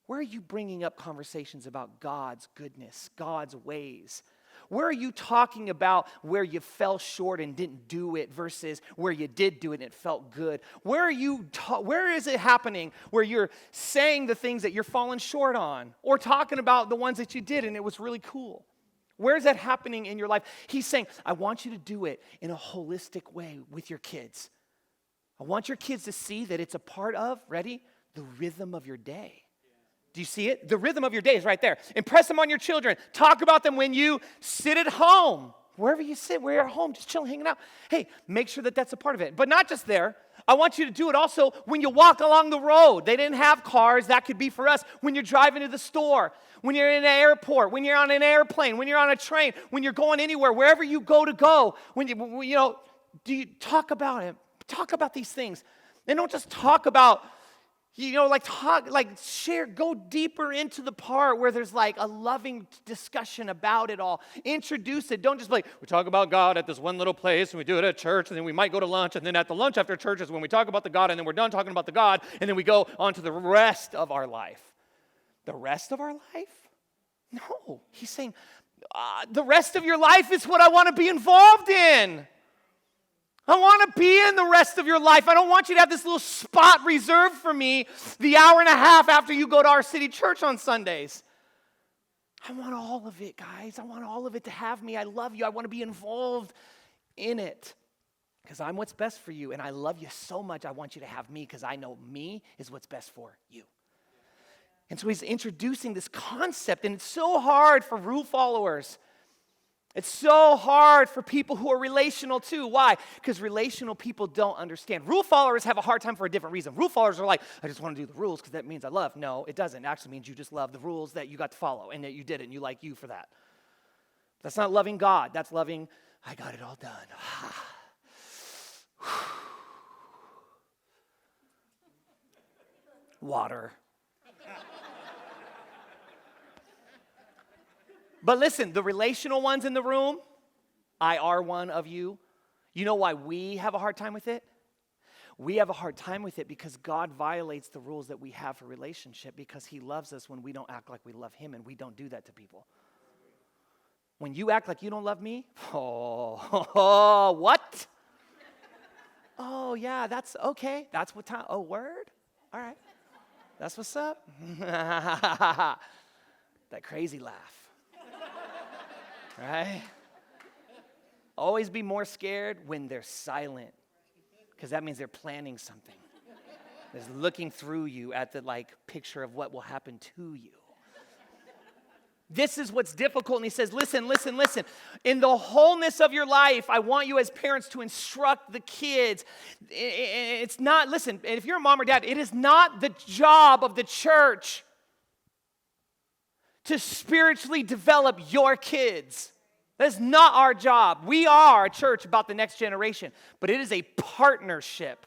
S1: Where are you bringing up conversations about God's goodness, God's ways? Where are you talking about where you fell short and didn't do it versus where you did do it and it felt good? Where is it happening where you're saying the things that you're falling short on or talking about the ones that you did and it was really cool? Where is that happening in your life? He's saying, I want you to do it in a holistic way with your kids. I want your kids to see that it's a part of, ready, the rhythm of your day. Do you see it? The rhythm of your day is right there. Impress them on your children. Talk about them when you sit at home. Wherever you sit, where you're at home, just chilling, hanging out. Hey, make sure that that's a part of it. But not just there. I want you to do it also when you walk along the road. They didn't have cars. That could be for us. When you're driving to the store, when you're in an airport, when you're on an airplane, when you're on a train, when you're going anywhere, wherever you go, when do you talk about it? Talk about these things. And don't just talk about, share, go deeper into the part where there's like a loving discussion about it all. Introduce it. Don't just be like, we talk about God at this one little place, and we do it at church, and then we might go to lunch, and then at the lunch after church is when we talk about the God, and then we're done talking about the God, and then we go on to the rest of our life. The rest of our life? No. He's saying, the rest of your life is what I want to be involved in. I want to be in the rest of your life. I don't want you to have this little spot reserved for me the hour and a half after you go to our city church on Sundays. I want all of it, guys. I want all of it to have me. I love you. I want to be involved in it because I'm what's best for you, and I love you so much. I want you to have me because I know me is what's best for you. And so he's introducing this concept, and it's so hard for rule followers. It's so hard for people who are relational too. Why? Because relational people don't understand. Rule followers have a hard time for a different reason. Rule followers are like, I just want to do the rules because that means I love. No, it doesn't. It actually means you just love the rules that you got to follow and that you did it and you like you for that. That's not loving God. That's loving, I got it all done. Water. But listen, the relational ones in the room, I are one of you. You know why we have a hard time with it? We have a hard time with it because God violates the rules that we have for relationship because he loves us when we don't act like we love him, and we don't do that to people. When you act like you don't love me, what? Oh, yeah, that's okay. That's what time, word? All right. That's what's up. That crazy laugh. Right? Always be more scared when they're silent, because that means they're planning something. They're looking through you at the picture of what will happen to you. This is what's difficult. And he says, listen. In the wholeness of your life, I want you as parents to instruct the kids. It's not, listen, if you're a mom or dad, it is not the job of the church to spiritually develop your kids. That's not our job. We are a church about the next generation, but it is a partnership.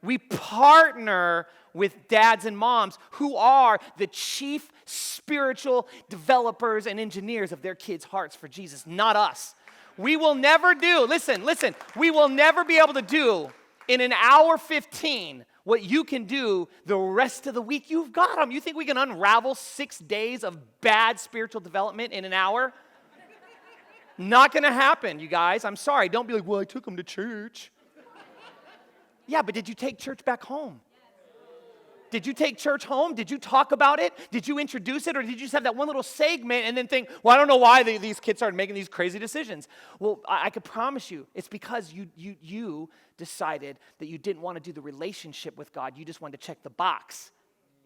S1: We partner with dads and moms who are the chief spiritual developers and engineers of their kids' hearts for Jesus, not us. We will never do, listen, we will never be able to do in an hour 15 what you can do the rest of the week. You've got them. You think we can unravel 6 days of bad spiritual development in an hour? Not going to happen, you guys. I'm sorry. Don't be like, well, I took them to church. Yeah, but did you take church back home? Did you take church home? Did you talk about it? Did you introduce it? Or did you just have that one little segment and then think, well, I don't know why these kids started making these crazy decisions? Well, I could promise you, it's because you decided that you didn't want to do the relationship with God. You just wanted to check the box.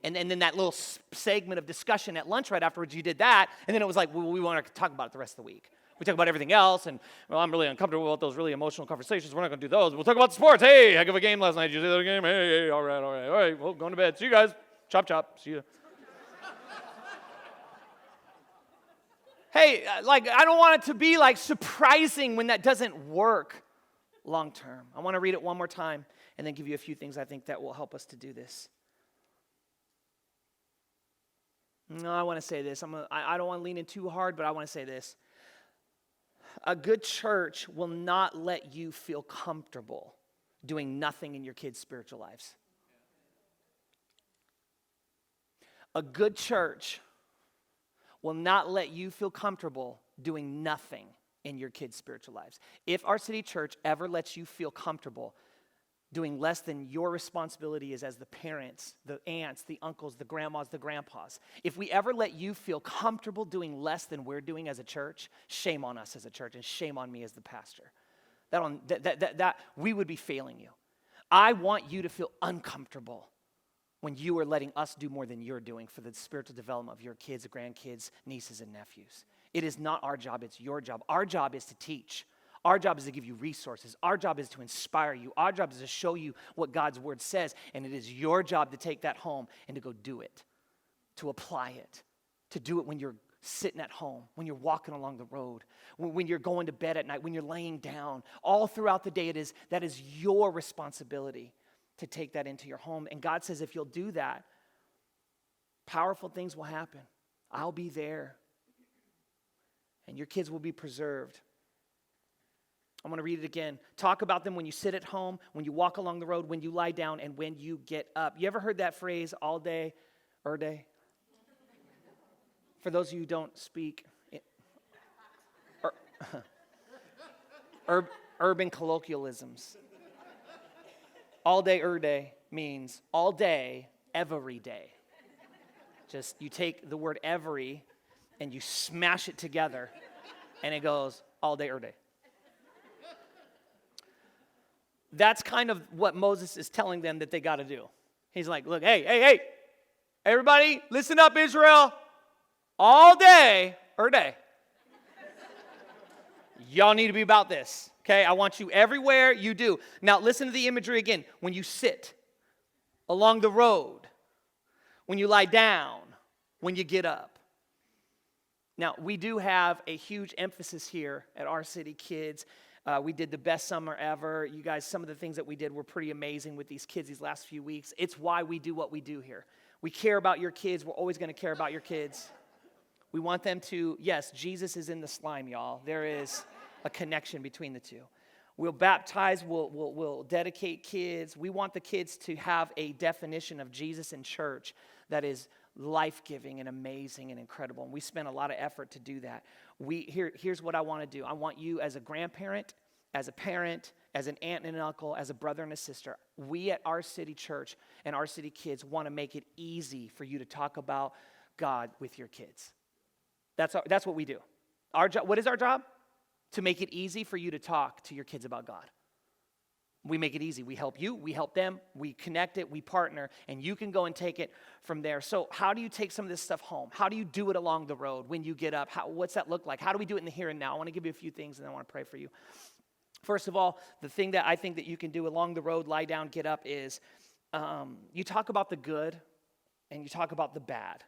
S1: And then that little segment of discussion at lunch right afterwards, you did that. And then it was like, well, we want to talk about it the rest of the week. We talk about everything else, and well, I'm really uncomfortable with those really emotional conversations. We're not going to do those. We'll talk about sports. Hey, heck of a game last night. Did you see that game? Hey, all right. Well, going to bed. See you guys. Chop. See you. Hey, I don't want it to be surprising when that doesn't work long term. I want to read it one more time and then give you a few things I think that will help us to do this. No, I want to say this. I don't want to lean in too hard, but I want to say this. A good church will not let you feel comfortable doing nothing in your kids' spiritual lives. A good church will not let you feel comfortable doing nothing in your kids' spiritual lives. If our city church ever lets you feel comfortable doing less than your responsibility is as the parents, the aunts, the uncles, the grandmas, the grandpas. If we ever let you feel comfortable doing less than we're doing as a church, shame on us as a church and shame on me as the pastor. That we would be failing you. I want you to feel uncomfortable when you are letting us do more than you're doing for the spiritual development of your kids, grandkids, nieces, and nephews. It is not our job, it's your job. Our job is to teach. Our job is to give you resources. Our job is to inspire you. Our job is to show you what God's word says, and it is your job to take that home and to go do it, to apply it, to do it when you're sitting at home, when you're walking along the road, when you're going to bed at night, when you're laying down. All throughout the day, that is your responsibility to take that into your home. And God says if you'll do that, powerful things will happen. I'll be there, and your kids will be preserved. I'm going to read it again. Talk about them when you sit at home, when you walk along the road, when you lie down, and when you get up. You ever heard that phrase, all day, day? For those of you who don't speak urban colloquialisms. All day, day means all day, every day. Just you take the word every and you smash it together, and it goes all day, day. That's kind of what Moses is telling them that they got to do. He's like, look, hey, everybody, listen up, Israel. All day, day. Y'all need to be about this, okay? I want you everywhere you do. Now, listen to the imagery again. When you sit along the road, when you lie down, when you get up. Now, we do have a huge emphasis here at Our City Kids We did the best summer ever. You guys, some of the things that we did were pretty amazing with these kids these last few weeks. It's why we do what we do here. We care about your kids. We're always going to care about your kids. We want them to, yes, Jesus is in the slime, y'all. There is a connection between the two. We'll baptize, we'll dedicate kids. We want the kids to have a definition of Jesus in church that is life-giving and amazing and incredible. And we spend a lot of effort to do that. Here's what I want to do. I want you as a grandparent, as a parent, as an aunt and an uncle, as a brother and a sister. We at our city church and our city kids want to make it easy for you to talk about God with your kids. That's what we do. Our job. What is our job? To make it easy for you to talk to your kids about God. We make it easy. We help you. We help them. We connect it. We partner. And you can go and take it from there. So how do you take some of this stuff home? How do you do it along the road when you get up? What's that look like? How do we do it in the here and now? I want to give you a few things, and then I want to pray for you. First of all, the thing that I think that you can do along the road, lie down, get up, is you talk about the good and you talk about the bad.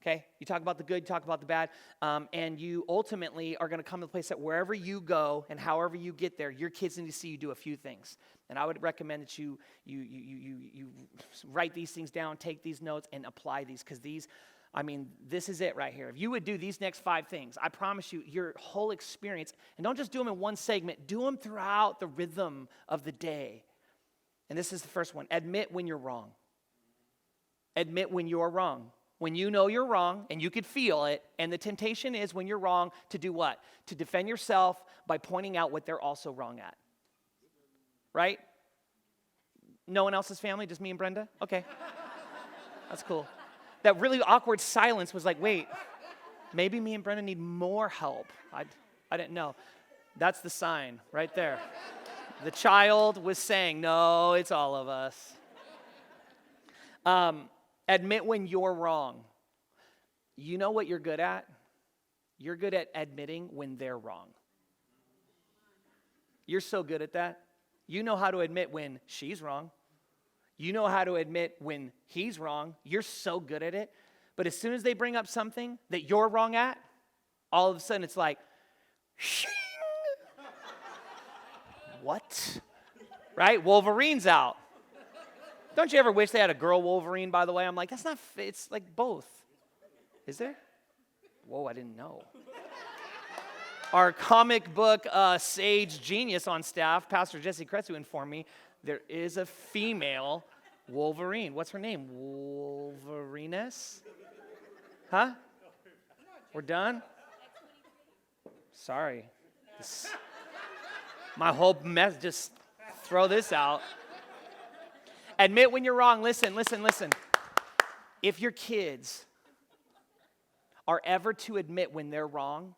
S1: Okay? You talk about the good, you talk about the bad, and you ultimately are going to come to the place that wherever you go and however you get there, your kids need to see you do a few things. And I would recommend that you write these things down, take these notes, and apply these, because this is it right here. If you would do these next 5 things, I promise you, your whole experience, and don't just do them in one segment, do them throughout the rhythm of the day. And this is the first one. Admit when you're wrong. Admit when you're wrong. When you know you're wrong, and you could feel it, and the temptation is when you're wrong to do what? To defend yourself by pointing out what they're also wrong at. Right? No one else's family? Just me and Brenda? Okay. That's cool. That really awkward silence was like, wait, maybe me and Brenda need more help. I didn't know. That's the sign right there. The child was saying, no, it's all of us. Admit when you're wrong. You know what you're good at? You're good at admitting when they're wrong. You're so good at that. You know how to admit when she's wrong. You know how to admit when he's wrong. You're so good at it. But as soon as they bring up something that you're wrong at, all of a sudden it's like, shing. What? Right? Wolverine's out. Don't you ever wish they had a girl Wolverine, by the way? I'm like, that's not, it's like both. Is there? Whoa, I didn't know. Our comic book sage genius on staff, Pastor Jesse Kretzu, informed me there is a female Wolverine. What's her name? Wolverines? Huh? We're done? Sorry. My whole mess, just throw this out. Admit when you're wrong. Listen. If your kids are ever to admit when they're wrong,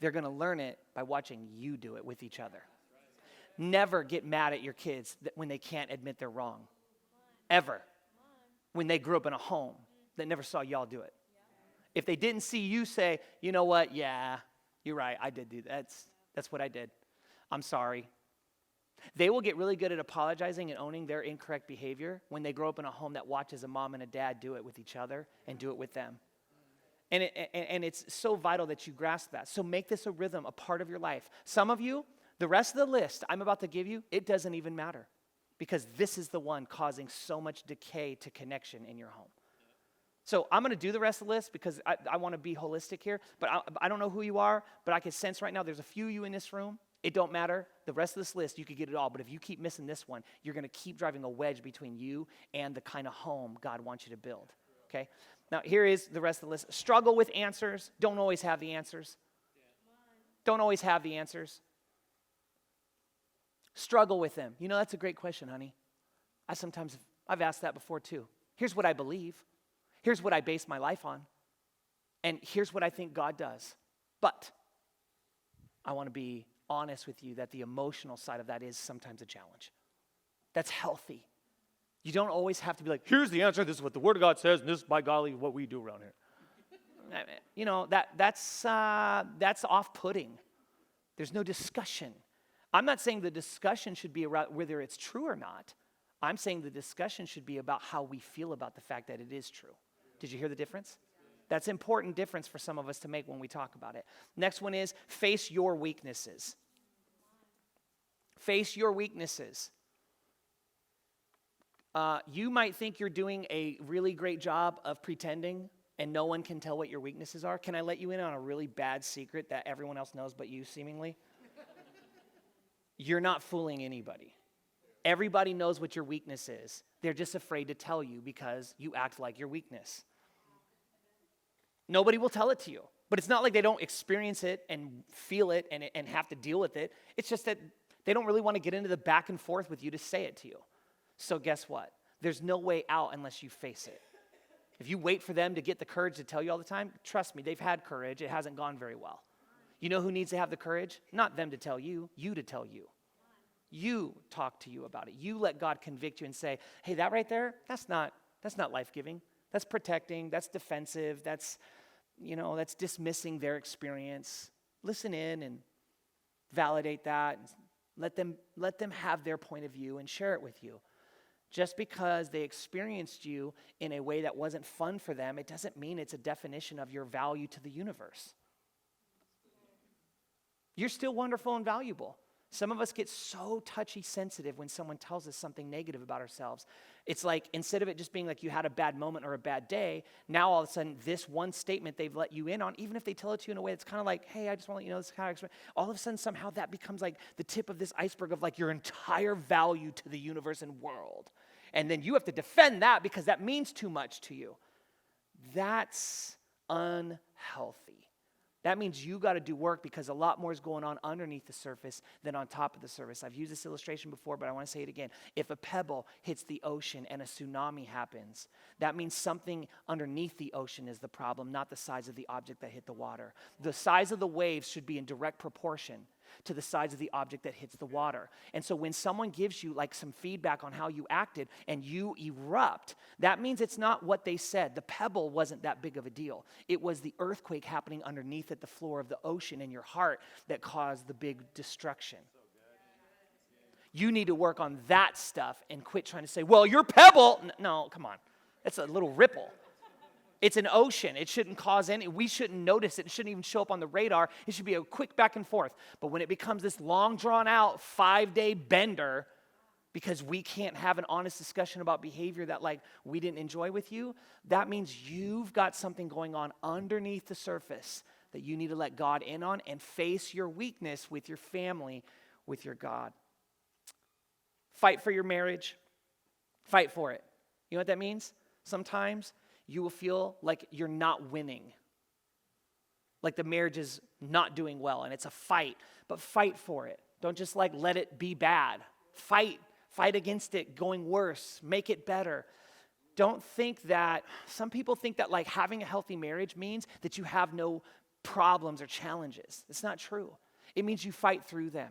S1: they're going to learn it by watching you do it with each other. Never get mad at your kids when they can't admit they're wrong. Ever. When they grew up in a home that never saw y'all do it. If they didn't see you say, you know what, yeah, you're right, I did do that. That's what I did. I'm sorry. They will get really good at apologizing and owning their incorrect behavior when they grow up in a home that watches a mom and a dad do it with each other and do it with them. And it's so vital that you grasp that. So make this a rhythm, a part of your life. Some of you, the rest of the list I'm about to give you, it doesn't even matter, because this is the one causing so much decay to connection in your home. So I'm going to do the rest of the list because I want to be holistic here, but I don't know who you are, but I can sense right now there's a few of you in this room. It don't matter. The rest of this list, you could get it all, but if you keep missing this one, you're going to keep driving a wedge between you and the kind of home God wants you to build, okay? Now, here is the rest of the list. Struggle with answers. Don't always have the answers. Don't always have the answers. Struggle with them. You know, that's a great question, honey. I've asked that before too. Here's what I believe. Here's what I base my life on. And here's what I think God does. But I want to be honest with you that the emotional side of that is sometimes a challenge. That's healthy. You don't always have to be like, here's the answer, this is what the Word of God says, and this is, by golly, what we do around here. You know, that's off-putting. There's no discussion. I'm not saying the discussion should be about whether it's true or not. I'm saying the discussion should be about how we feel about the fact that it is true. Did you hear the difference? That's an important difference for some of us to make when we talk about it. Next one is face your weaknesses. Face your weaknesses. You might think you're doing a really great job of pretending and no one can tell what your weaknesses are. Can I let you in on a really bad secret that everyone else knows but you, seemingly? You're not fooling anybody. Everybody knows what your weakness is. They're just afraid to tell you because you act like your weakness. Nobody will tell it to you. But it's not like they don't experience it and feel it and have to deal with it. It's just that they don't really want to get into the back and forth with you to say it to you. So guess what? There's no way out unless you face it. If you wait for them to get the courage to tell you all the time, trust me, they've had courage. It hasn't gone very well. You know who needs to have the courage? Not them to tell you to tell you. You talk to you about it. You let God convict you and say, hey, that right there, that's not life-giving. That's protecting. That's defensive. That's dismissing their experience. Listen in and validate that. Let them have their point of view and share it with you. Just because they experienced you in a way that wasn't fun for them, it doesn't mean it's a definition of your value to the universe. You're still wonderful and valuable. Some of us get so touchy sensitive when someone tells us something negative about ourselves. It's like, instead of it just being like you had a bad moment or a bad day, now all of a sudden this one statement they've let you in on, even if they tell it to you in a way that's kind of like, hey, I just want to let you know this kind of experience, all of a sudden somehow that becomes like the tip of this iceberg of like your entire value to the universe and world. And then you have to defend that because that means too much to you. That's unhealthy. That means you got to do work because a lot more is going on underneath the surface than on top of the surface. I've used this illustration before, but I want to say it again. If a pebble hits the ocean and a tsunami happens, that means something underneath the ocean is the problem, not the size of the object that hit the water. The size of the waves should be in direct proportion to the size of the object that hits the water. And so when someone gives you like some feedback on how you acted and you erupt, that means it's not what they said. The pebble wasn't that big of a deal. It was the earthquake happening underneath at the floor of the ocean in your heart that caused the big destruction. You need to work on that stuff and quit trying to say, well, your pebble. No, come on. That's a little ripple. It's an ocean. It shouldn't cause we shouldn't notice it. It shouldn't even show up on the radar. It should be a quick back and forth. But when it becomes this long drawn out 5-day bender because we can't have an honest discussion about behavior that like we didn't enjoy with you, that means you've got something going on underneath the surface that you need to let God in on and face your weakness with your family, with your God. Fight for your marriage. Fight for it. You know what that means? Sometimes you will feel like you're not winning. Like the marriage is not doing well and it's a fight. But fight for it. Don't just like let it be bad. Fight against it going worse. Make it better. Don't think that, some people think that like having a healthy marriage means that you have no problems or challenges. It's not true. It means you fight through them.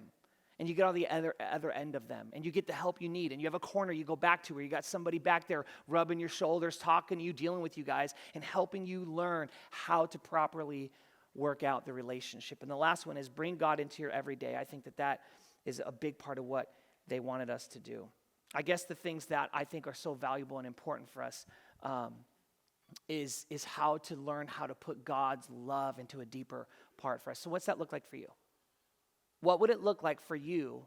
S1: And you get on the other end of them. And you get the help you need. And you have a corner you go back to where you got somebody back there rubbing your shoulders, talking to you, dealing with you guys, and helping you learn how to properly work out the relationship. And the last one is bring God into your everyday. I think that is a big part of what they wanted us to do. I guess the things that I think are so valuable and important for us is how to learn how to put God's love into a deeper part for us. So what's that look like for you? What would it look like for you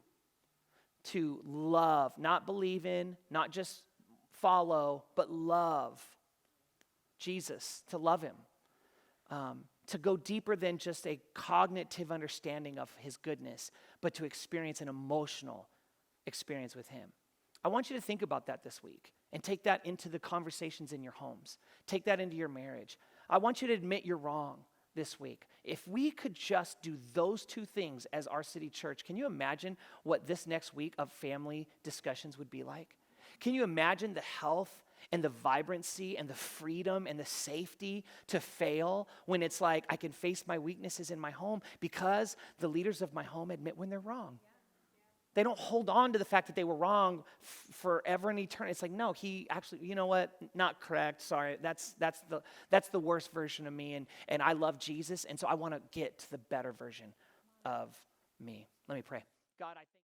S1: to love, not believe in, not just follow, but love Jesus, to love him, to go deeper than just a cognitive understanding of his goodness, but to experience an emotional experience with him? I want you to think about that this week and take that into the conversations in your homes. Take that into your marriage. I want you to admit you're wrong this week. If we could just do those two things as our city church, can you imagine what this next week of family discussions would be like? Can you imagine the health and the vibrancy and the freedom and the safety to fail when it's like I can face my weaknesses in my home because the leaders of my home admit when they're wrong? They don't hold on to the fact that they were wrong forever and eternity. It's like, no, he actually, you know what? Not correct. Sorry. That's the worst version of me. And I love Jesus. And so I want to get to the better version of me. Let me pray. God, I thank you.